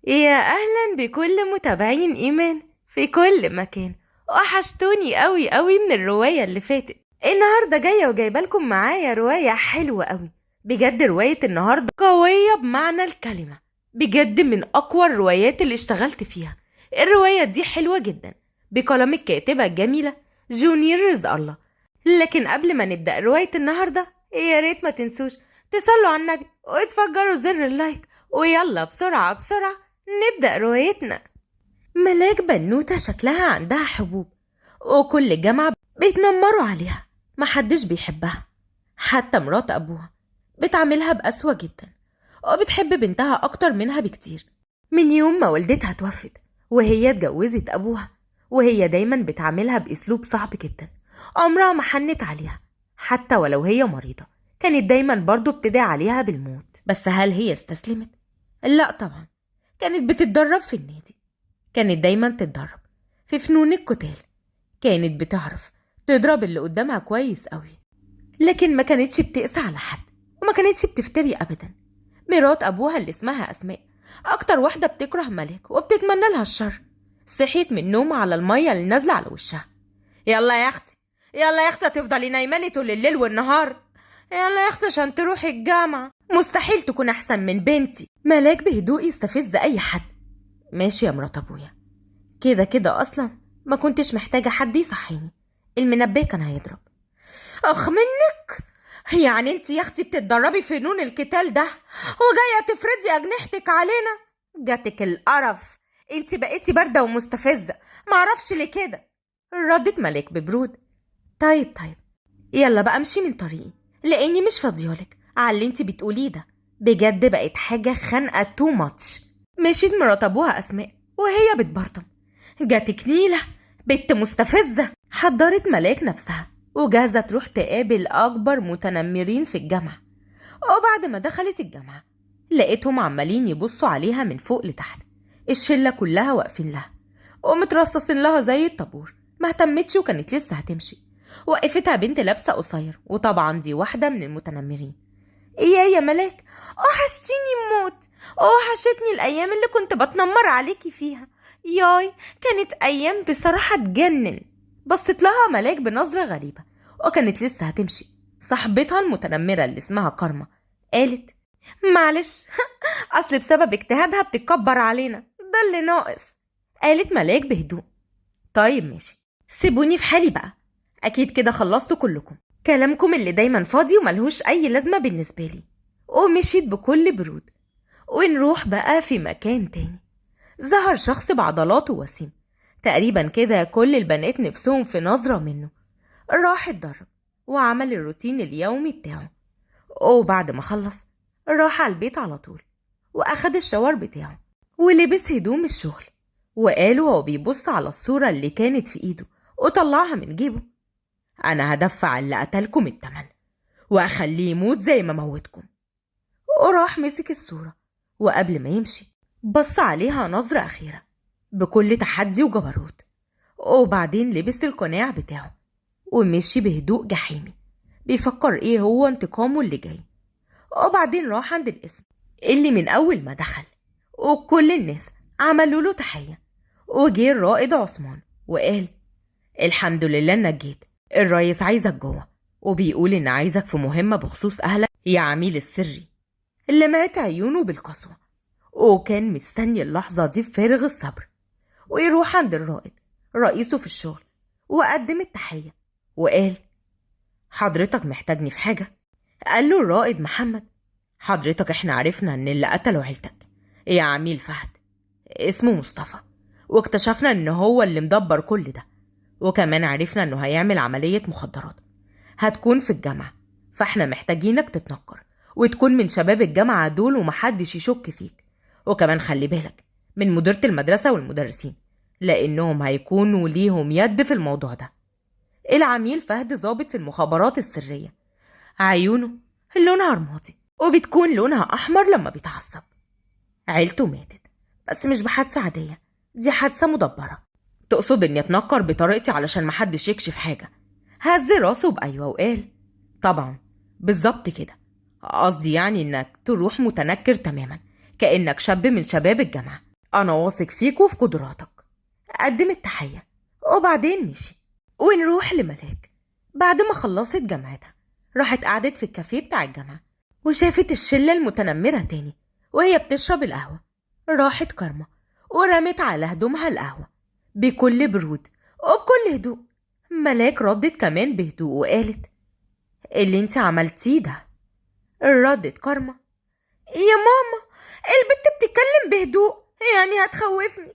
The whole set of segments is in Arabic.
يا أهلا بكل متابعين إيمان في كل مكان. وحشتوني قوي قوي من الرواية اللي فاتت. النهاردة جاية وجايبة لكم معايا رواية حلوة قوي بجد. رواية النهاردة قوية بمعنى الكلمة، بجد من أقوى الروايات اللي اشتغلت فيها. الرواية دي حلوة جدا بقلم الكاتبة الجميلة جونير رزق الله. لكن قبل ما نبدأ رواية النهاردة يا ريت ما تنسوش تصلوا على النبي وتفجروا زر اللايك، ويلا بسرعة بسرعة نبدأ روايتنا. ملاك بنوتة شكلها عندها حبوب، وكل جامعة بيتنمروا عليها، محدش بيحبها، حتى مرات أبوها بتعاملها بقسوة جدا، وبتحب بنتها أكتر منها بكتير. من يوم ما والدتها توفت وهي اتجوزت أبوها، وهي دايما بتعاملها بأسلوب صعب جدا. عمرها ما حنت عليها، حتى ولو هي مريضة كانت دايما برضو بتدعي عليها بالموت. بس هل هي استسلمت؟ لا طبعا، كانت بتتدرب في النادي، كانت دايما تتدرب في فنون القتال، كانت بتعرف تضرب اللي قدامها كويس قوي، لكن ما كانتش بتقسى على حد، وما كانتش بتفتري أبدا. مرات أبوها اللي اسمها أسماء أكتر واحدة بتكره ملاك وبتتمنى لها الشر. صحيت من النوم على المية اللي نازلة على وشها. يلا يا أختي، يلا يا أختي، هتفضلي نايمالي طول الليل والنهار؟ يلا يا أختي عشان تروحي الجامعة، مستحيل تكون أحسن من بنتي. ملاك بهدوء يستفز أي حد. ماشي يا مرات أبويا، كده كده أصلا ما كنتش محتاجة حد يصحيني، المنبه كان هيضرب. أخ منك، يعني انت يا اختي بتتدربي فنون القتال ده وجايه تفرضي اجنحتك علينا؟ جاتك القرف، انت بقيتي بارده ومستفزه، معرفش ليه كده. ردت ملاك ببرود. طيب يلا بقى امشي من طريقي، لاني مش فاضيالك على اللي انت بتقوليه ده، بجد بقت حاجه خانقه تو ماتش. مشيت مرات ابوها اسماء وهي بتبرطم. جاتك نيله بنت مستفزه. حضرت ملاك نفسها وجاهزة تروح تقابل أكبر متنمرين في الجامعة. وبعد ما دخلت الجامعة لقيتهم عمالين يبصوا عليها من فوق لتحت، الشلة كلها واقفين لها ومترصصين لها زي الطابور. ما اهتمتش وكانت لسه هتمشي، وقفتها بنت لابسة قصير، وطبعا دي واحدة من المتنمرين. ايه يا ملاك، وحشتيني موت، وحشتني الأيام اللي كنت بتنمر عليكي فيها. ياي كانت أيام بصراحة تجنن. بصت لها ملاك بنظرة غريبة وكانت لسه هتمشي. صاحبتها المتنمرة اللي اسمها كارما قالت معلش أصل بسبب اجتهادها بتتكبر علينا، ده اللي ناقص. قالت ملاك بهدوء طيب ماشي، سيبوني في حالي بقى، أكيد كده خلصتوا كلكم كلامكم اللي دايما فاضي وملهوش أي لازمة بالنسبة لي. ومشيت بكل برود. ونروح بقى في مكان تاني. ظهر شخص بعضلاته وسيم، تقريبا كده كل البنات نفسهم في نظرة منه. راح اتدرب وعمل الروتين اليومي بتاعه، وبعد ما خلص راح على البيت على طول واخد الشاور بتاعه ولبس هدوم الشغل. وقال وهو بيبص على الصورة اللي كانت في ايده وطلعها من جيبه: انا هدفع اللي قتلكم التمن واخليه يموت زي ما موتكم. وراح مسك الصورة، وقبل ما يمشي بص عليها نظرة أخيرة بكل تحدي وجبروت، وبعدين لبس القناع بتاعه ومشي بهدوء جحيمي بيفكر ايه هو انتقامه اللي جاي. وبعدين راح عند القسم اللي من أول ما دخل وكل الناس عملوا له تحية، وجه الرائد عثمان وقال: الحمد لله انك جيت، الرئيس عايزك جوه وبيقول ان عايزك في مهمة بخصوص أهلك يا عميل السري. لمعت عيونه بالقسوة وكان مستني اللحظة دي بفارغ الصبر. ويروح عند الرائد رئيسه في الشغل وقدم التحية وقال: حضرتك محتاجني في حاجة؟ قال له الرائد: محمد، حضرتك احنا عرفنا ان اللي قتلوا عيلتك يا عميل فهد اسمه مصطفى، واكتشفنا ان هو اللي مدبر كل ده، وكمان عرفنا انه هيعمل عملية مخدرات هتكون في الجامعة، فاحنا محتاجينك تتنكر وتكون من شباب الجامعة دول ومحدش يشك فيك. وكمان خلي بالك من مديرة المدرسة والمدرسين، لأنهم هيكونوا ليهم يد في الموضوع ده. العميل فهد ضابط في المخابرات السرية، عيونه لونها رمادي وبتكون لونها أحمر لما بيتعصب. عيلته ماتت، بس مش بحادثة عادية، دي حادثة مدبرة. تقصد إني أتنكر بطريقتي علشان محدش يكشف حاجة؟ هز راسه بأيوة وقال: طبعا بالظبط كده، قصدي يعني إنك تروح متنكر تماما كأنك شاب من شباب الجامعة، أنا واثق فيك وفي قدراتك. قدم التحية وبعدين مشي. ونروح لملاك. بعد ما خلصت جامعتها راحت قعدت في الكافيه بتاع الجامعة وشافت الشلة المتنمرة تاني وهي بتشرب القهوة. راحت كارما ورمت على هدومها القهوة بكل برود وبكل هدوء. ملاك ردت كمان بهدوء وقالت: اللي انت عملتيه ده. ردت كارما: يا ماما البت بتتكلم بهدوء، يعني هتخوفني.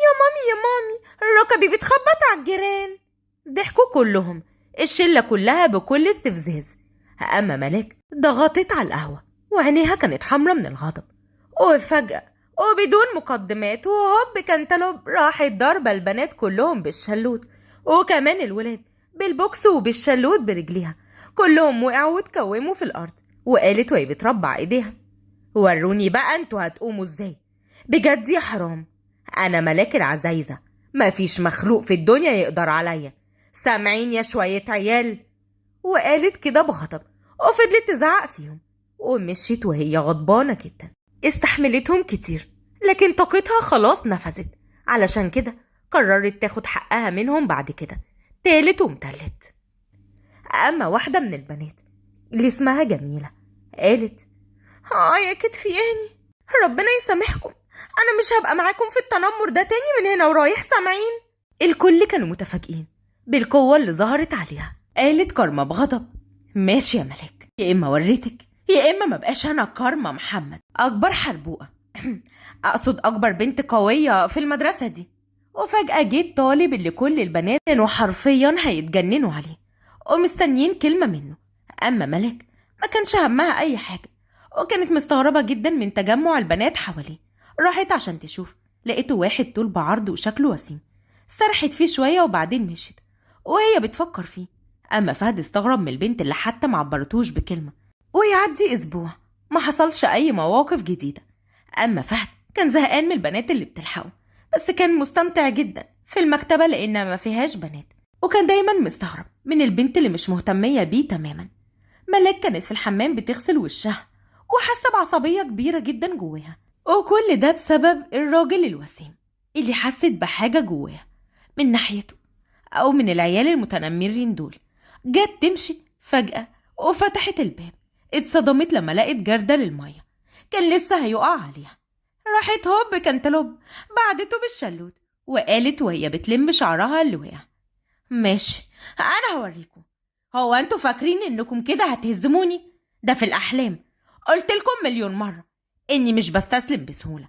يا مامي يا مامي ركبي بتخبط على الجيران. ضحكوا كلهم، الشلة كلها بكل استفزاز. أما ملاك ضغطت على القهوة وعينيها كانت حمرة من الغضب. وفجأة وبدون مقدمات وهوب كانتالوب راحت ضربة البنات كلهم بالشلوت، وكمان الولاد بالبوكس وبالشلوت برجليها. كلهم وقعوا واتكوموا في الأرض. وقالت وهي بتربع ايديها: وروني بقى انتوا هتقوموا ازاي. بجد يا حرام، انا ملاك العزايزة، مفيش مخلوق في الدنيا يقدر عليا. سامعين يا شوية عيال؟ وقالت كده بغضب وفضلت تزعق فيهم ومشيت وهي غضبانة جدا. استحملتهم كتير لكن طاقتها خلاص نفذت، علشان كده قررت تاخد حقها منهم بعد كده تالت ومتلت. أما واحدة من البنات اللي اسمها جميلة قالت: يا كتفياني، ربنا يسامحكم، أنا مش هبقى معاكم في التنمر ده تاني من هنا ورايح، سامعين؟ الكل كانوا متفاجئين بالقوة اللي ظهرت عليها. قالت كارما بغضب: ماشي يا ملاك، يا إما وريتك يا إما مبقاش أنا كارما محمد أكبر حربوقة أقصد أكبر بنت قوية في المدرسة دي. وفجأة جيت طالب اللي كل البنات كانوا حرفيا هيتجننوا عليه ومستنيين كلمة منه. أما ملاك ما كانش همها أي حاجة وكانت مستغربة جدا من تجمع البنات حواليه. راحت عشان تشوف، لقيته واحد طول بعرض وشكله وسيم. سرحت فيه شوية وبعدين مشيت وهي بتفكر فيه. أما فهد استغرب من البنت اللي حتى معبرتوش بكلمة. ويعدي أسبوع ما حصلش أي مواقف جديدة. أما فهد كان زهقان من البنات اللي بتلحقه، بس كان مستمتع جدا في المكتبة لأنها ما فيهاش بنات، وكان دايما مستغرب من البنت اللي مش مهتمية بيه تماما. ملاك كانت في الحمام بتغسل وشها وحاسة بعصبية كبيرة جدا جواها، وكل ده بسبب الراجل الوسيم اللي حست بحاجة جواها من ناحيته أو من العيال المتنمرين دول. جت تمشي فجأة وفتحت الباب، اتصدمت لما لقت جردل للمية كان لسه هيقع عليها. راحت هوب كانتالوب بعدته بالشلوت وقالت وهي بتلم شعرها اللي وقع: ماشي، أنا هوريكم. هو أنتوا فاكرين إنكم كده هتهزموني؟ ده في الأحلام. قلتلكم مليون مرة إني مش بستسلم بسهولة،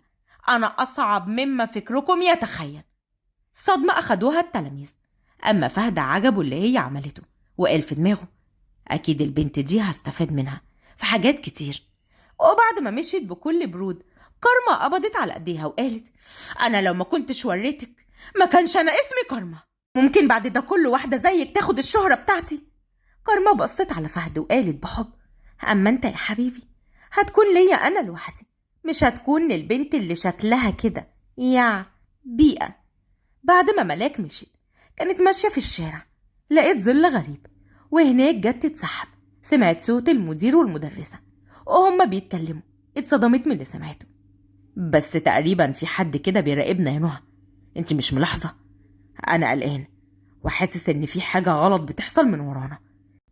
أنا أصعب مما فكركم يتخيل. صدمة أخدوها التلاميذ. أما فهد عجبه اللي هي عملته وقال في دماغه: أكيد البنت دي هستفاد منها في حاجات كتير. وبعد ما مشيت بكل برود كارما قبضت على ايديها وقالت: أنا لو ما كنتش وريتك ما كانش أنا اسمي كارما. ممكن بعد ده كل واحدة زيك تاخد الشهرة بتاعتي؟ كارما بصت على فهد وقالت بحب: أما أنت يا حبيبي هتكون ليا أنا لوحدي، مش هتكون للبنت اللي شكلها كده يا بيئة. بعد ما ملاك مشيت كانت ماشية في الشارع، لقيت ظل غريب وهناك جت تتسحب. سمعت صوت المدير والمدرسة وهما بيتكلموا، اتصدمت من اللي سمعته. بس تقريبا في حد كده بيراقبنا يا نهى، انت مش ملاحظة؟ أنا قلقان وحاسس إن في حاجة غلط بتحصل من ورانا،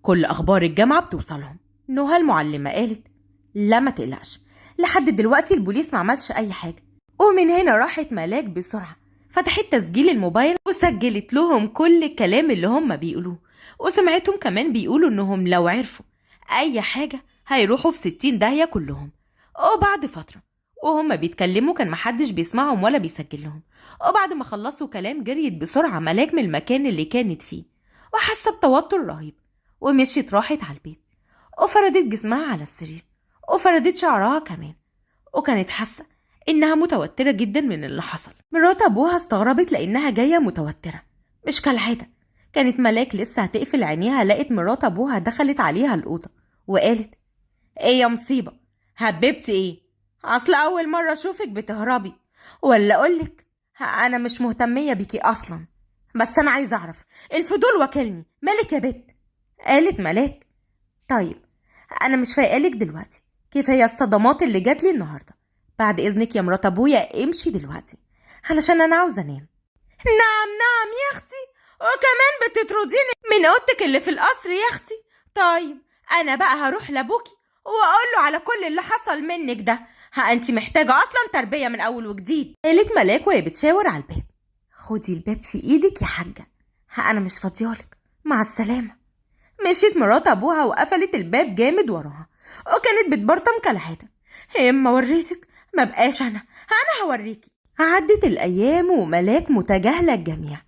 كل أخبار الجامعة بتوصلهم. نهى المعلمة قالت: لا ما تقلقش، لحد دلوقتي البوليس ما عملش أي حاجة. ومن هنا راحت ملاك بسرعة فتحت تسجيل الموبايل وسجلت لهم كل الكلام اللي هم بيقولوه، وسمعتهم كمان بيقولوا إنهم لو عرفوا أي حاجة هيروحوا في 60 داهية كلهم. وبعد فترة وهم بيتكلموا كان محدش بيسمعهم ولا بيسجل لهم. وبعد ما خلصوا كلام جريت بسرعة ملاك من المكان اللي كانت فيه وحاسة بتوتر رهيب، ومشيت راحت على البيت وفردت جسمها على السرير وفردت شعرها كمان، وكانت حاسة إنها متوترة جدا من اللي حصل. مرات أبوها استغربت لأنها جاية متوترة مش كالعادة. كانت ملاك لسه هتقفل عينيها لقت مرات أبوها دخلت عليها الأوضة وقالت: إيه يا مصيبة، هببتي إيه؟ أصل أول مرة أشوفك بتهربي، ولا أقولك أنا مش مهتمية بيكي أصلا، بس أنا عايزة أعرف، الفضول وكلني، مالك يا بت؟ قالت ملاك: طيب أنا مش فايقالك دلوقتي، كفاية الصدمات اللي جات لي النهاردة، بعد إذنك يا مرات أبويا امشي دلوقتي علشان انا عاوزه انام. نعم نعم يا اختي، وكمان بتطرديني من اوضتك اللي في القصر يا اختي. طيب انا بقى هروح لابوكي واقول له على كل اللي حصل منك ده. انت محتاجه اصلا تربيه من اول وجديد، قالت ملاك وهي بتشاور على الباب. خدي الباب في ايدك يا حاجه، انا مش فاضيالك، مع السلامه. مشيت مرات ابوها وقفلت الباب جامد وراها، وكانت بتبرطم كالعاده. اما وريتك ما بقاش انا هوريكي. عدت الايام وملاك متجاهله الجميع،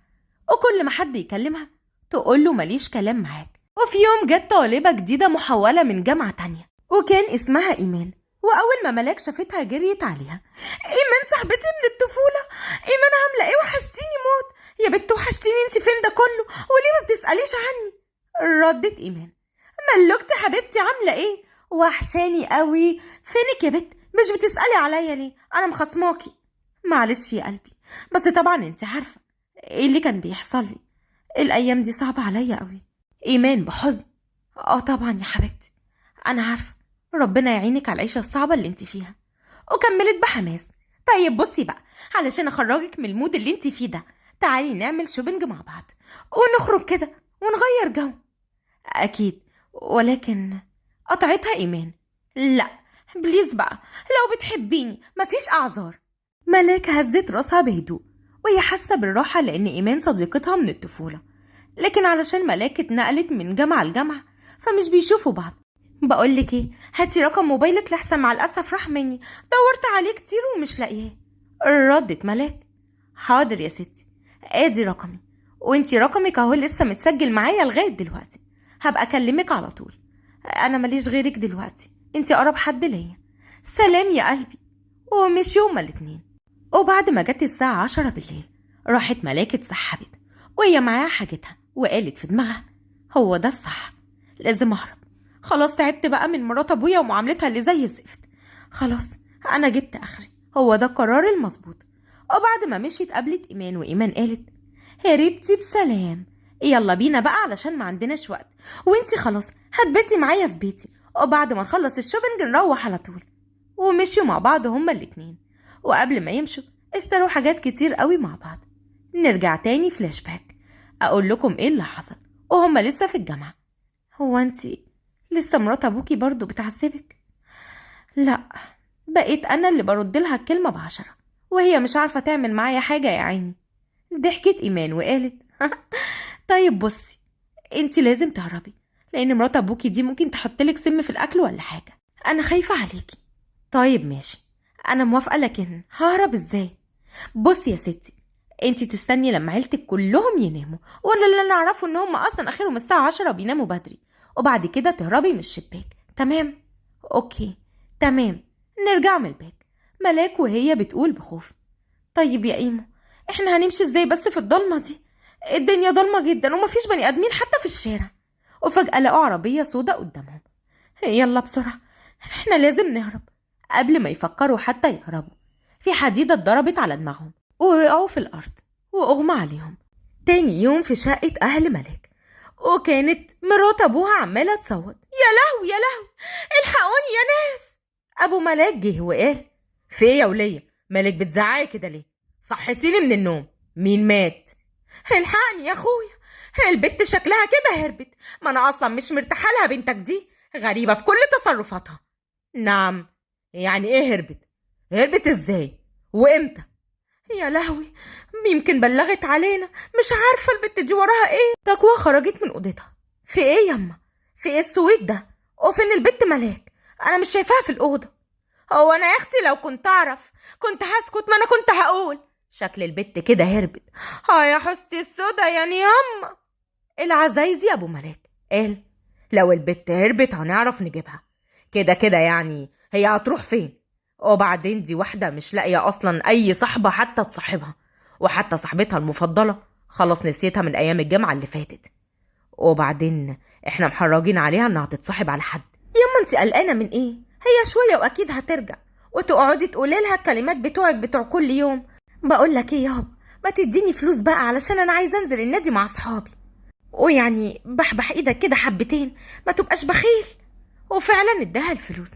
وكل ما حد يكلمها تقول له ماليش كلام معاك. وفي يوم جت طالبه جديده محوله من جامعه تانية، وكان اسمها ايمان. واول ما ملاك شافتها جريت عليها. ايمان صاحبتي من الطفوله، ايمان عامله ايه؟ وحشتيني موت يا بنت، وحشتيني. انت فين ده كله؟ وليه ما بتساليش عني؟ ردت ايمان. ملوكتي حبيبتي عامله ايه؟ وحشاني قوي. فينك يا بنت؟ مش بتسالي عليا ليه؟ انا مخصماكي. معلش يا قلبي، بس طبعا انت عارفه ايه اللي كان بيحصل لي. الايام دي صعبه عليا قوي. ايمان بحزن. طبعا يا حبيبتي انا عارفه، ربنا يعينك على العيشه الصعبه اللي انت فيها. وكملت بحماس. طيب بصي بقى، علشان اخرجك من المود اللي انت فيه ده، تعالي نعمل شوبينج مع بعض ونخرج كده ونغير جو. اكيد، ولكن قطعتها ايمان. لا بليز بقى، لو بتحبيني مفيش اعذار. ملاك هزت راسها بهدوء وهي حاسه بالراحه لان ايمان صديقتها من الطفوله، لكن علشان ملاك اتنقلت من جامعه لجامعه فمش بيشوفوا بعض. بقولك ايه، هاتي رقم موبايلك لحسن مع الاسف راح مني، دورت عليه كتير ومش لاقياه. ردت ملاك. حاضر يا ستي، ادي رقمي، وانتي رقمك اهو لسه متسجل معايا لغايه دلوقتي. هبقى اكلمك على طول، انا ماليش غيرك دلوقتي، انتي اقرب حد ليا. سلام يا قلبي. ومشيوا هما الاتنين. وبعد ما جت الساعه 10 بالليل راحت ملاك اتسحبت وهي معاها حاجتها، وقالت في دماغها هو ده الصح، لازم اهرب. خلاص تعبت بقى من مرات ابويا ومعاملتها اللي زي الزفت. خلاص انا جبت اخري، هو ده القرار المظبوط. وبعد ما مشيت قابلت ايمان، وايمان قالت هربتي بسلام، يلا بينا بقى علشان ما عندناش وقت، وانتي خلاص هتباتي معايا في بيتي، وبعد ما نخلص الشوبينج نروح على طول. ومشيوا مع بعض هما الاتنين، وقبل ما يمشوا اشتروا حاجات كتير قوي مع بعض. نرجع تاني فلاش باك، اقول لكم ايه اللي حصل وهما لسه في الجامعة. هو انتي لسه مرات ابوكي برضو بتعذبك؟ لا، بقيت انا اللي برد لها الكلمة ب10، وهي مش عارفة تعمل معايا حاجة يا عيني. ضحكت ايمان وقالت طيب بصي، انتي لازم تهربي لان مرات ابوكي دي ممكن تحطلك سم في الاكل ولا حاجة، انا خايفة عليكي. طيب ماشي، انا موافقة، لكن ههرب ازاي؟ بصي يا ستي، انتي تستني لما عيلتك كلهم يناموا، ولا اللي انا اعرفه ان هم اصلا اخرهم الساعة 10 بيناموا بدري، وبعد كده تهربي من الشباك. تمام؟ اوكي تمام. نرجع من الباك، ملاك وهي بتقول بخوف طيب يا ايمو، احنا هنمشي ازاي بس في الضلمة دي؟ الدنيا ضلمة جدا ومفيش بني ادمين حتى في الشارع. وفجأة لقوا عربية سودا قدامهم. يلا بسرعة، احنا لازم نهرب. قبل ما يفكروا حتى يهربوا، في حديدة اتضربت على دماغهم ووقعوا في الأرض وأغمى عليهم. تاني يوم في شقة أهل ملاك، وكانت مرات أبوها عمالة تصوت يا لهوي يا لهوي، الحقوني يا ناس. أبو ملاك جه وقال في ايه يا ولية؟ مالك بتزعقي كده ليه؟ صحتيني من النوم، مين مات؟ الحقني يا أخويا، البت شكلها كده هربت، ما أنا أصلا مش مرتاحة لها، بنتك دي غريبة في كل تصرفاتها. نعم، يعني ايه هربت؟ هربت ازاي وامتى؟ يا لهوي، يمكن بلغت علينا، مش عارفة البت دي وراها ايه. تقوى خرجت من اوضتها. في ايه ياما؟ في ايه السويت ده؟ وفين البت ملاك؟ انا مش شايفاها في الاوضه. هو انا يا اختي لو كنت اعرف كنت هسكت، ما انا كنت هقول شكل البت كده هربت. يا حستي السودا يعني ياما. العزايزي ابو ملاك قال لو البت هربت هنعرف نجيبها، كده كده يعني هي هتروح فين؟ وبعدين دي واحدة مش لاقية أصلا أي صحبة حتى تصاحبها، وحتى صاحبتها المفضلة خلاص نسيتها من أيام الجامعة اللي فاتت، وبعدين إحنا محرجين عليها إنها تتصاحب على حد. ياما انت قلقانة من إيه؟ هي شوية وأكيد هترجع، وتقعدي تقولي لها الكلمات بتوعك بتوع كل يوم. بقولك إيه يابا، ما تديني فلوس بقى علشان أنا عايزة أنزل النادي مع أصحابي، ويعني بحبح إيدك كده حبتين، ما تبقاش بخيل. وفعلا اداها الفلوس،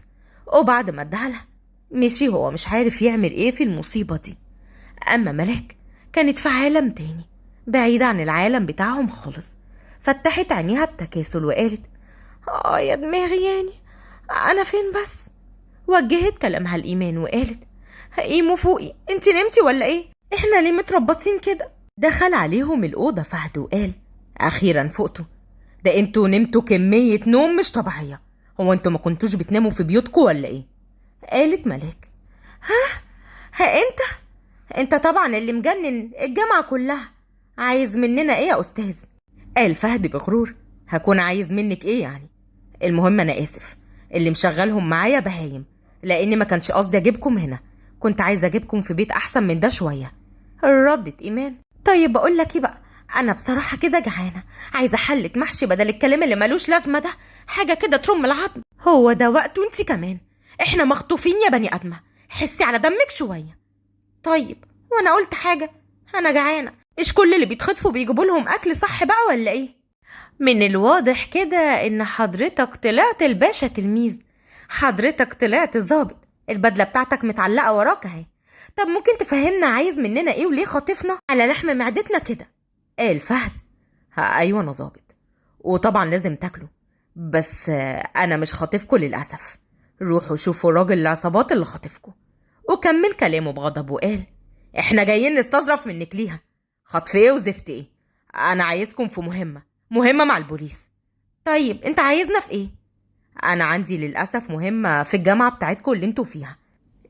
وبعد ما اداها لها مشي هو مش عارف يعمل ايه في المصيبة دي. أما ملاك كانت في عالم تاني بعيد عن العالم بتاعهم خالص. فتحت عينيها بتكاسل وقالت: يا دماغي يعني، أنا فين بس؟ وجهت كلامها لإيمان وقالت: إيمو فوقي، انتي نمتي ولا ايه؟ احنا ليه متربطين كده؟ دخل عليهم الأوضة فهد وقال: أخيرا فقتوا. ده انتوا نمتوا كمية نوم مش طبيعية. هو انتوا ما كنتوش بتناموا في بيوتكم ولا ايه؟ قالت ملاك: ها انت طبعا اللي مجنن الجامعة كلها. عايز مننا ايه يا أستاذ؟ قال فهد بغرور: هكون عايز منك ايه يعني؟ المهم أنا آسف، اللي مشغلهم معايا بهايم، لأني ما كانش قصدي أجيبكم هنا، كنت عايزة أجيبكم في بيت أحسن من ده شوية. ردت إيمان: طيب بقول لك إيه بقى، أنا بصراحة كده جعانة، عايزة حلة محشي بدل الكلام اللي ملوش لازمة ده، حاجة كده ترم العظم. هو ده وقته انتي كمان؟ احنا مخطوفين يا بني آدمة، حسي على دمك شوية. طيب وأنا قلت حاجة؟ أنا جعانة، مش كل اللي بيتخطفوا بيجيبوا لهم أكل صح بقى ولا إيه؟ من الواضح كده إن حضرتك طلعت الباشا تلميذ، حضرتك طلعت ظابط، البدلة بتاعتك متعلقة وراك اهي. طب ممكن تفهمنا عايز مننا ايه وليه خاطفنا على لحم معدتنا كده؟ قال فهد: ايوه انا ظابط، وطبعا لازم تاكله، بس انا مش خاطفكوا للاسف. روحوا شوفوا راجل العصابات اللي خاطفكوا. وكمل كلامه بغضب وقال: احنا جايين نستظرف منك ليها. خطف ايه وزفت ايه؟ انا عايزكم في مهمة مع البوليس. طيب انت عايزنا في ايه؟ انا عندي للاسف مهمة في الجامعة بتاعتكم اللي انتوا فيها.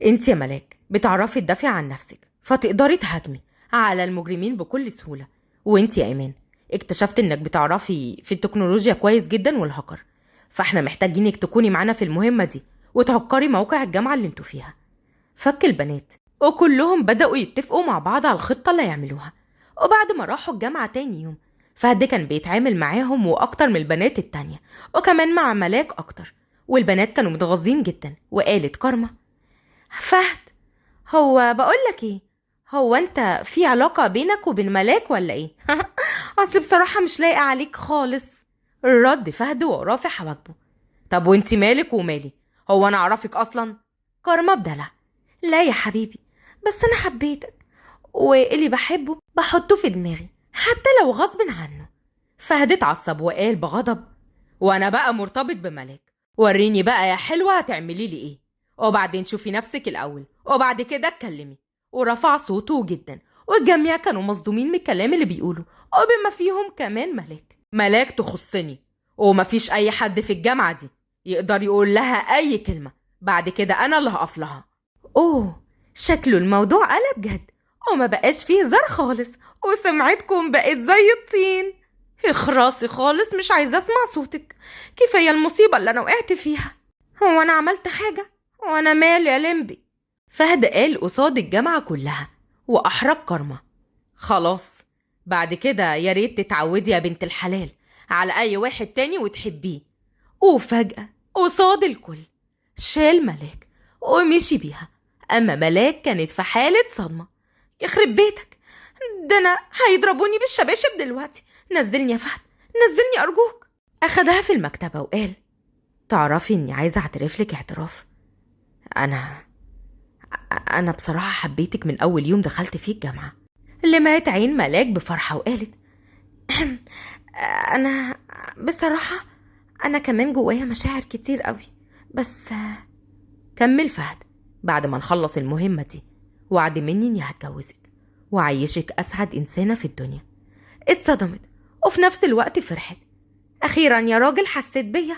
انت يا ملاك بتعرفي تدافعي عن نفسك، فتقدري تهاجمي على المجرمين بكل سهولة. وانت يا ايمان اكتشفت انك بتعرفي في التكنولوجيا كويس جدا والهكر، فاحنا محتاجينك تكوني معانا في المهمة دي وتهكري موقع الجامعة اللي انتوا فيها. فك البنات وكلهم بدأوا يتفقوا مع بعض على الخطة اللي يعملوها. وبعد ما راحوا الجامعة تاني يوم، فهد كان بيتعامل معاهم وأكتر من البنات التانية، وكمان مع ملاك أكتر، والبنات كانوا متغاظين جدا. وقالت كارما: فهد، هو بقولك ايه، هو انت في علاقة بينك وبين ملاك ولا ايه؟ اصل بصراحة مش لايقة عليك خالص. رد فهد ورافع حواجبه: طب وانت مالك ومالي؟ هو انا اعرفك اصلا؟ كارما بدلع: لا يا حبيبي، بس انا حبيتك، واللي بحبه بحطه في دماغي حتى لو غصب عنه. فهد اتعصب وقال بغضب: وانا بقى مرتبط بملاك؟ وريني بقى يا حلوة هتعملي لي ايه، وبعدين شوفي نفسك الاول وبعد كده اتكلمي. ورفع صوته جدا، والجميع كانوا مصدومين من الكلام اللي بيقوله، وبما فيهم كمان ملاك تخصني، ومفيش اي حد في الجامعة دي يقدر يقول لها اي كلمة، بعد كده انا اللي هقف لها. اوه، شكله الموضوع قلب جد وما بقاش فيه هزار خالص، وسمعتكم بقت زي الطين. اخراسي خالص، مش عايزة اسمع صوتك، كفاية المصيبة اللي انا وقعت فيها. هو انا عملت حاجة؟ وانا مالي يا لمبي؟ فهد قال قصاد الجامعة كلها واحرج كارما: خلاص، بعد كده يا ريت تتعودي يا بنت الحلال على اي واحد تاني وتحبيه. وفجأة قصاد الكل شال ملاك ومشي بيها. اما ملاك كانت في حالة صدمة: يخرب بيتك، ده انا هيضربوني بالشباشب دلوقتي، نزلني يا فهد، نزلني ارجوك. اخدها في المكتبة وقال: تعرفي اني عايزة اعترف لك اعتراف، انا بصراحة حبيتك من اول يوم دخلت فيه الجامعة. لمعت عين ملاك بفرحة وقالت: انا بصراحة انا كمان جوايا مشاعر كتير قوي، بس كمل فهد: بعد ما نخلص المهمة دي وعد مني اني هتجوزك وعيشك اسعد انسانة في الدنيا. اتصدمت وفي نفس الوقت فرحت: اخيرا يا راجل حسيت بيا،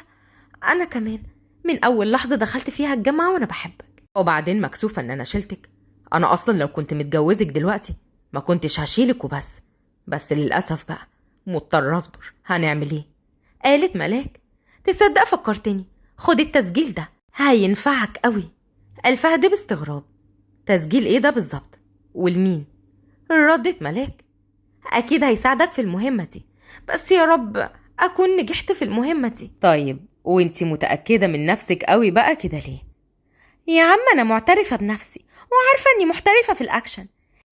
انا كمان من اول لحظة دخلت فيها الجامعة وانا بحبك. وبعدين مكسوفة ان انا شلتك، انا اصلا لو كنت متجوزك دلوقتي ما كنتش هشيلك وبس، بس للأسف بقى مضطر اصبر، هنعمل ايه؟ قالت ملاك: تصدق فكرتني، خد التسجيل ده هينفعك قوي. قال فهد باستغراب: تسجيل ايه ده بالظبط والمين؟ ردت ملاك: اكيد هيساعدك في المهمة دي، بس يا رب اكون نجحت في المهمة دي. طيب وانتي متأكدة من نفسك قوي بقى كده ليه؟ يا عم انا معترفة بنفسي وعارفة اني محترفة في الاكشن.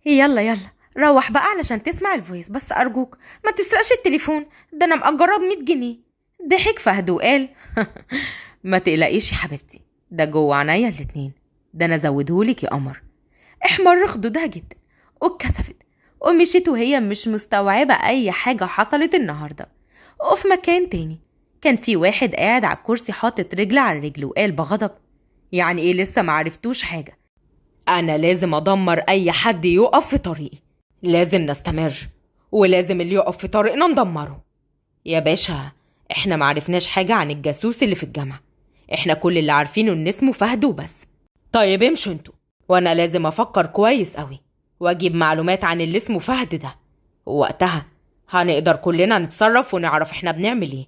يلا روح بقى علشان تسمع الفويس، بس ارجوك ما تسرقش التليفون ده، انا مأجراه ب100 جنيه. ضحك فهد وقال: ما تقلقيش يا حبيبتي، ده جوه عينيا الاتنين، ده انا زودهولك يا قمر. احمر خدودها جدا واتكسفت ومشيت وهي مش مستوعبة أي حاجة حصلت النهاردة. وفي مكان تاني كان في واحد قاعد على الكرسي حاطط رجل على رجل وقال بغضب: يعني ايه لسه معرفتوش حاجة؟ أنا لازم أدمر أي حد يقف في طريقي، لازم نستمر ولازم اللي يقف في طريقنا ندمره. يا باشا احنا معرفناش حاجة عن الجاسوس اللي في الجامعة، احنا كل اللي عارفينه ان اسمه فهد وبس. طيب امشوا انتوا، وانا لازم افكر كويس قوي واجيب معلومات عن اللي اسمه فهد ده، ووقتها هنقدر كلنا نتصرف ونعرف احنا بنعمل ايه.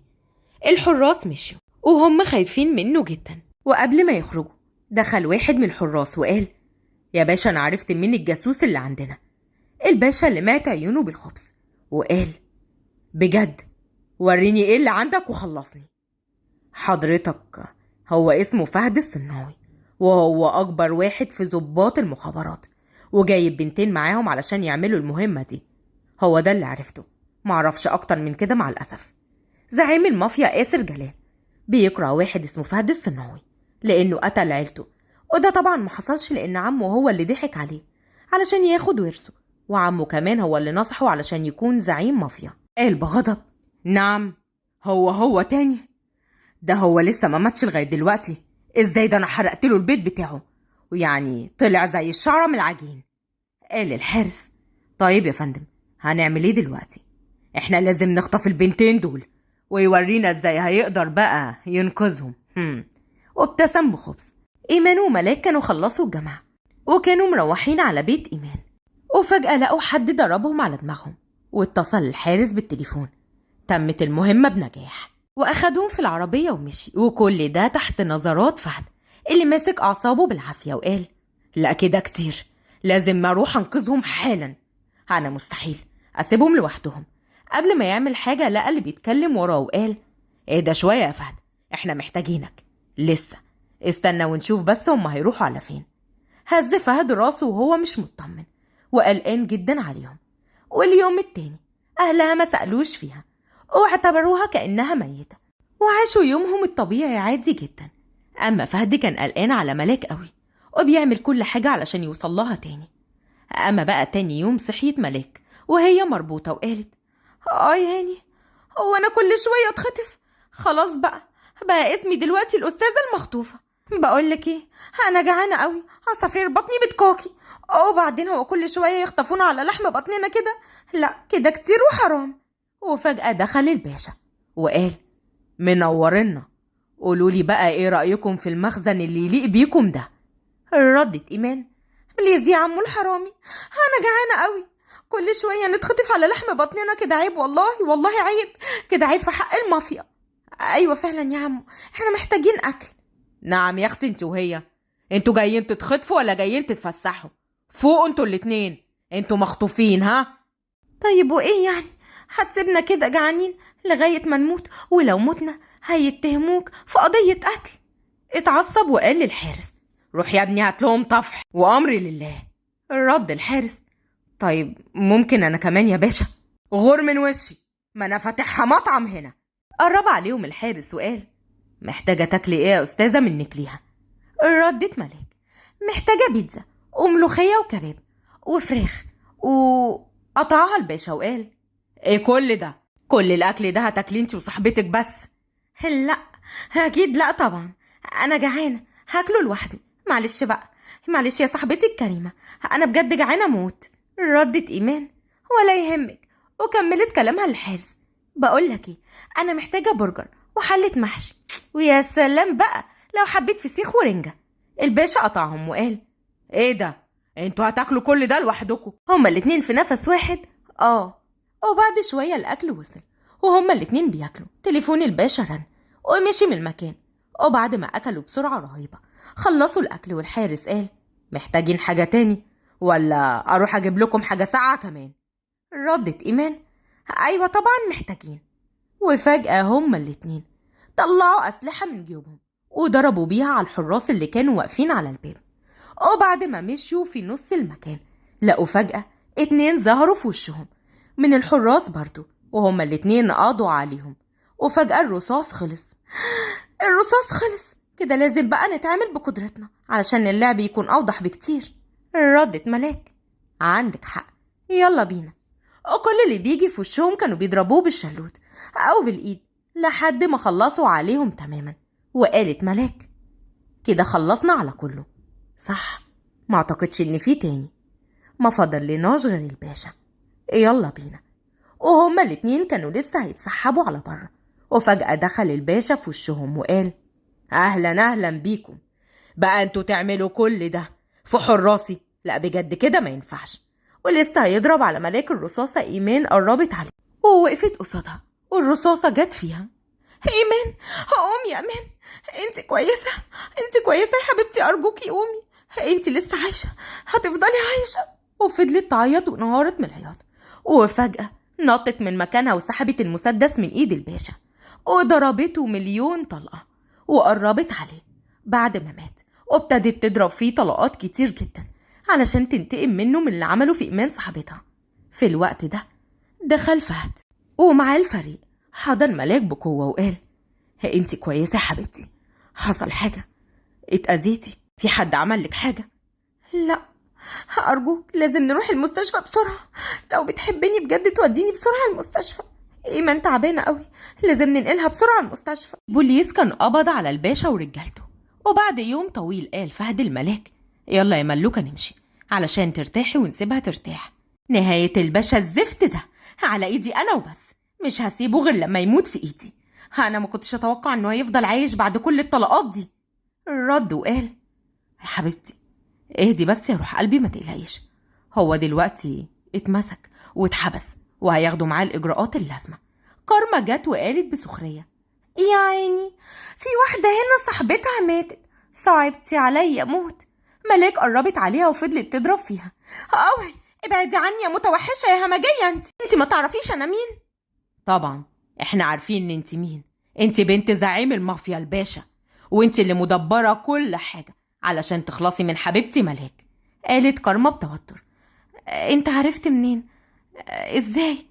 الحراس مشيوا وهم خايفين منه جدا، وقبل ما يخرجوا دخل واحد من الحراس وقال: يا باشا انا عرفت مين الجاسوس اللي عندنا. الباشا اللي مات عيونه بالخبز وقال: بجد؟ وريني ايه اللي عندك وخلصني. حضرتك هو اسمه فهد الصناوي، وهو اكبر واحد في ضباط المخابرات، وجايب بنتين معاهم علشان يعملوا المهمة دي. هو ده اللي عرفته، معرفش اكتر من كده مع الاسف. زعيم المافيا آسر جلال بيكره واحد اسمه فهد الصناوي لانه قتل عيلته، وده طبعا ما حصلش لان عمه هو اللي ضحك عليه علشان ياخد ورثه، وعمه كمان هو اللي نصحه علشان يكون زعيم مافيا. قال بغضب: نعم، هو تاني؟ ده هو لسه ما ماتش لغايه دلوقتي، ازاي ده انا حرقت له البيت بتاعه ويعني طلع زي الشعره من العجين. قال الحارس: طيب يا فندم هنعمل ايه دلوقتي؟ احنا لازم نخطف البنتين دول ويورينا ازاي هيقدر بقى ينقذهم. وابتسم بخبز. ايمان وملاك كانوا خلصوا الجامعه وكانوا مروحين على بيت ايمان، وفجاه لقوا حد ضربهم على دماغهم، واتصل الحارس بالتليفون. تمت المهمه بنجاح واخدهم في العربيه ومشي، وكل ده تحت نظرات فهد اللي ماسك اعصابه بالعافيه وقال: لا كده كتير، لازم اروح انقذهم حالا. انا مستحيل اسيبهم لوحدهم. قبل ما يعمل حاجه لقى اللي بيتكلم وراه وقال: ايه ده شويه يا فهد، احنا محتاجينك لسه، استنى ونشوف بس هما هيروحوا على فين. هز فهد راسه وهو مش مطمن وقلقان جدا عليهم. واليوم التاني اهلها ما سألوش فيها واعتبروها كأنها ميتة، وعاشوا يومهم الطبيعي عادي جدا. اما فهد كان قلقان على ملاك قوي وبيعمل كل حاجة علشان يوصلها تاني. اما بقى تاني يوم صحيت ملاك وهي مربوطة وقالت: يعني هو انا كل شوية اتخطف؟ خلاص بقى اسمي دلوقتي الأستاذة المخطوفة. بقولك ايه، انا جعانة قوي، عصافير بطني بتكاكي، وبعدين هو كل شوية يخطفونا على لحم بطننا كده؟ لا كده كتير وحرام. وفجأة دخل الباشا وقال: منورنا، قولولي بقى ايه رأيكم في المخزن اللي يليق بيكم ده؟ ردت ايمان: بليز يا عمو الحرامي، انا جعانة قوي، كل شوية نتخطف على لحم بطننا كده عيب، والله عيب، كده عيب في حق المافيا. ايوه فعلا يا عمو، احنا محتاجين اكل. نعم يا اختي انت وهي، انتوا جايين تتخطفوا ولا جايين تتفسحوا؟ فوق انتوا الاتنين، انتوا مخطوفين ها؟ طيب وايه يعني، هتسيبنا كده جعانين لغاية ما نموت؟ ولو متنا هيتهموك في قضية قتل. اتعصب وقال للحارس: روح يا ابني هاتلهم طفح وامري لله. رد الحارس: طيب ممكن انا كمان يا باشا؟ غور من وشي، ما انا فاتحها مطعم هنا. قرب عليهم الحارس وقال: محتاجة تاكلي ايه يا استاذة منك ليها؟ ردت ملاك: محتاجة بيتزا وملوخية وكباب وفراخ. وقطعها الباشا وقال: ايه كل ده؟ كل الاكل ده هتاكلي انتي وصاحبتك بس؟ لا اكيد لا طبعا، انا جعانة هاكله لوحدي، معلش يا صاحبتي الكريمة، انا بجد جعانة موت. ردت ايمان: ولا يهمك. وكملت كلامها للحارس: بقولك ايه، انا محتاجة برجر وحلة محشي، ويا سلام بقى لو حبيت فسيخ ورنجة. الباشا قطعهم وقال: ايه ده، انتوا هتاكلوا كل ده لوحدكم؟ هما الاتنين في نفس واحد. وبعد شوية الاكل وصل وهما الاتنين بياكلوا، تليفون الباشا رن ومشي من المكان. وبعد ما اكلوا بسرعة رهيبة خلصوا الاكل، والحارس قال: محتاجين حاجة تاني ولا اروح اجيب لكم حاجة ساقعة كمان؟ ردت ايمان: ايوه طبعا محتاجين. وفجأة هما الاتنين طلعوا أسلحة من جيوبهم وضربوا بيها على الحراس اللي كانوا واقفين على الباب. وبعد ما مشيوا في نص المكان لقوا فجأة 2 ظهروا في وشهم من الحراس برضو، وهما الاتنين قضوا عليهم. وفجأة الرصاص خلص كده، لازم بقى نتعامل بقدرتنا علشان اللعب يكون أوضح بكتير. ردت ملاك: عندك حق، يلا بينا. وكل اللي بيجي في وشهم كانوا بيضربوه بالشلوت أو بالإيد لحد ما خلصوا عليهم تماما. وقالت ملاك: كده خلصنا على كله، صح؟ ما اعتقدش ان في تاني. ما فضل لناش غير الباشا. يلا بينا. وهما الاتنين كانوا لسه هيتسحبوا على بره، وفجأة دخل الباشا في وشهم وقال: اهلا اهلا بيكم. بقى انتوا تعملوا كل ده في حراسي؟ لا بجد كده ما ينفعش. ولسه هيضرب على ملاك الرصاصة إيمان قربت عليه ووقفت قصادها والرصاصة جت فيها. إيمان، قومي يا إيمان، انت كويسة؟ انت كويسة يا حبيبتي؟ أرجوكي قومي، انت لسه عايشة، هتفضلي عايشة. وفضلت تعيط وانهارت من العياط. وفجأة نطت من مكانها وسحبت المسدس من ايد الباشا وضربته مليون طلقة وقربت عليه بعد ما مات، وابتدت تضرب فيه طلقات كتير جدا علشان تنتقم منه من اللي عمله في إيمان صاحبتها. في الوقت ده دخل فهد ومعاه الفريق. حضن ملاك بقوة وقال: انتي كويسة يا حبيبتي؟ حصل حاجة؟ اتأذيتي؟ في حد عمل لك حاجة؟ لا، أرجوك لازم نروح المستشفى بسرعة. لو بتحبني بجد توديني بسرعة المستشفى. إيمان تعبانة قوي، لازم ننقلها بسرعة المستشفى. بوليس كان قبض على الباشا ورجالته. وبعد يوم طويل قال فهد الملاك: يلا يا ملوكة نمشي علشان ترتاحي ونسيبها ترتاح. نهاية الباشا الزفت ده على ايدي انا وبس، مش هسيبه غير لما يموت في ايدي. انا ما كنتش اتوقع انه هيفضل عايش بعد كل الطلقات دي. رد وقال: يا حبيبتي اهدي بس يا روح قلبي، ما تقلقيش. هو دلوقتي اتمسك واتحبس وهياخدوا معاه الاجراءات اللازمه. كارما جت وقالت بسخريه: يا عيني، في واحده هنا صاحبتها ماتت، صعبتي عليا موت. ملاك قربت عليها وفضلت تضرب فيها: اوعي ابعدي عني يا متوحشه يا همجيه، انت ما تعرفيش انا مين؟ طبعا احنا عارفين ان انت مين. انت بنت زعيم المافيا الباشا، وانت اللي مدبره كل حاجه علشان تخلصي من حبيبتي ملاك. قالت كارما بتوتر: انت عرفت منين؟ ازاي؟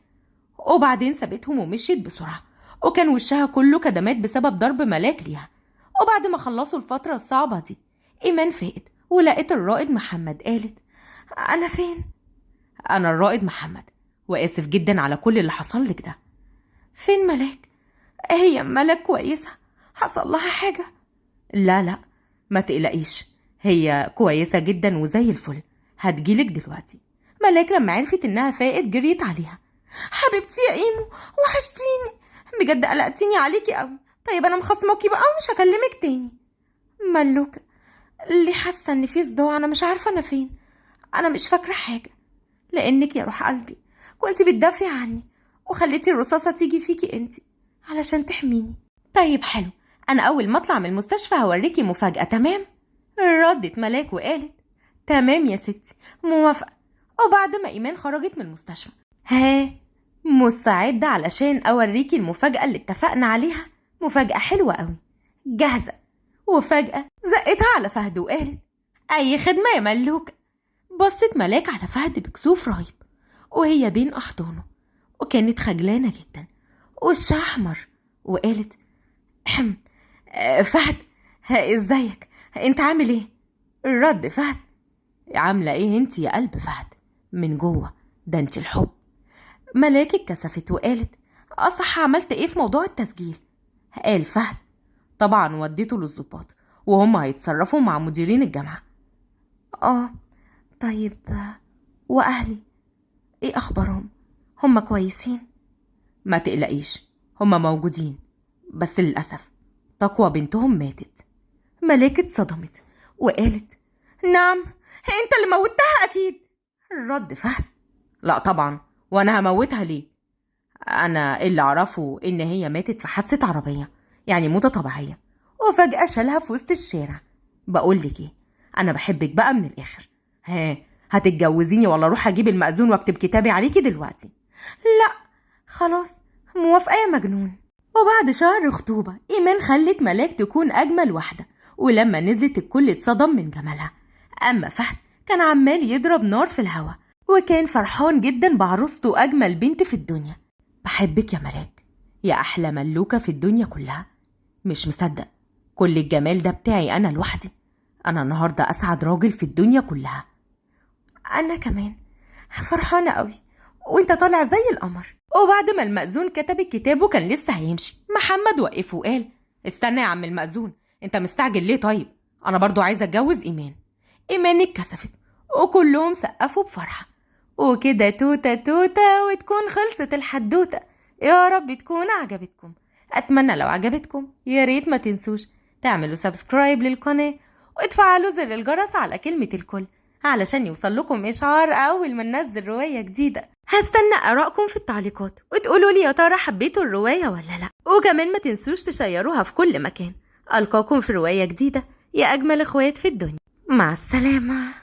وبعدين سابتهم ومشيت بسرعه، وكان وشها كله كدمات بسبب ضرب ملاك ليها. وبعد ما خلصوا الفتره الصعبه دي ايمان فاقت ولقت الرائد محمد. قالت: انا فين؟ انا الرائد محمد، واسف جدا على كل اللي حصل لك ده. فين ملاك؟ هي ملاك كويسه؟ حصل لها حاجه؟ لا ما تقلقيش، هي كويسه جدا وزي الفل، هتجيلك دلوقتي. ملاك لما عرفت انها فاقت جريت عليها: حبيبتي يا ايمو، وحشتيني بجد، قلقتيني عليكي قوي. طيب انا مخصماكي بقى ومش هكلمك تاني. ملوكه، اللي حاسه ان في صداع، انا مش عارفه انا فين، انا مش فاكره حاجه، لانك يا روح قلبي كنتي بتدافعي عني وخليتي الرصاصه تيجي فيكي انتي علشان تحميني. طيب حلو، انا اول ما اطلع من المستشفى هوريكي مفاجاه، تمام؟ ردت ملاك وقالت: تمام يا ستي، موافقه. وبعد ما ايمان خرجت من المستشفى: ها، مستعده علشان اوريكي المفاجاه اللي اتفقنا عليها؟ مفاجاه حلوه قوي، جاهزه؟ وفجاه زقتها على فهد وقالت: اي خدمه يا ملوكه. بصت ملاك على فهد بكسوف رهيب وهي بين احضانه، وكانت خجلانه جدا وشها احمر، وقالت: فهد، ازيك؟ انت عامل ايه؟ رد فهد: عامله ايه انت يا قلب فهد؟ من جوه ده انت الحب. ملاك اتكسفت وقالت: صح، عملت ايه في موضوع التسجيل؟ قال فهد: طبعا وديته للضباط وهم هيتصرفوا مع مديرين الجامعه. طيب واهلي ايه اخبارهم؟ هم كويسين؟ ما تقلقيش، هم موجودين، بس للاسف تقوى بنتهم ماتت. ملاك اتصدمت وقالت: نعم، انت اللي موتها اكيد؟ رد فهد: لا طبعا، وانا هموتها ليه؟ انا اللي اعرفه ان هي ماتت في حادثه عربيه، يعني موتة طبيعيه، وفجاه شالها في وسط الشارع. بقولك ايه، انا بحبك بقى من الاخر. ها، هتتجوزيني ولا اروح اجيب المأذون واكتب كتابي عليكي دلوقتي؟ لا خلاص، موافقه يا مجنون. وبعد شهر خطوبه ايمان خلت ملاك تكون اجمل واحده، ولما نزلت الكل اتصدم من جمالها. اما فهد كان عمال يضرب نار في الهوا، وكان فرحان جدا بعروسته أجمل بنت في الدنيا. بحبك يا ملاك، يا أحلى ملوكة في الدنيا كلها. مش مصدق، كل الجمال ده بتاعي أنا لوحدي. أنا النهاردة أسعد راجل في الدنيا كلها. أنا كمان، فرحانة قوي، وانت طالع زي القمر. وبعد ما المأذون كتب الكتاب وكان لسه هيمشي، محمد وقف وقال: استنى يا عم المأذون، انت مستعجل ليه؟ طيب انا برضو عايزة اتجوز ايمان. ايمان اتكسفت وكلهم سقفوا بفرحة. وكده توتة توتة وتكون خلصت الحدوتة. يا رب تكون عجبتكم. اتمنى لو عجبتكم يا ريت ما تنسوش تعملوا سبسكرايب للقناة وتفعلوا زر الجرس على كلمة الكل علشان يوصل لكم إشعار أول ما ننزل رواية جديدة. هستنى آرائكم في التعليقات وتقولوا لي يا ترى حبيتوا الرواية ولا لا، وكمان ما تنسوش تشيروها في كل مكان. ألقاكم في رواية جديدة يا أجمل إخوات في الدنيا. مع السلامة.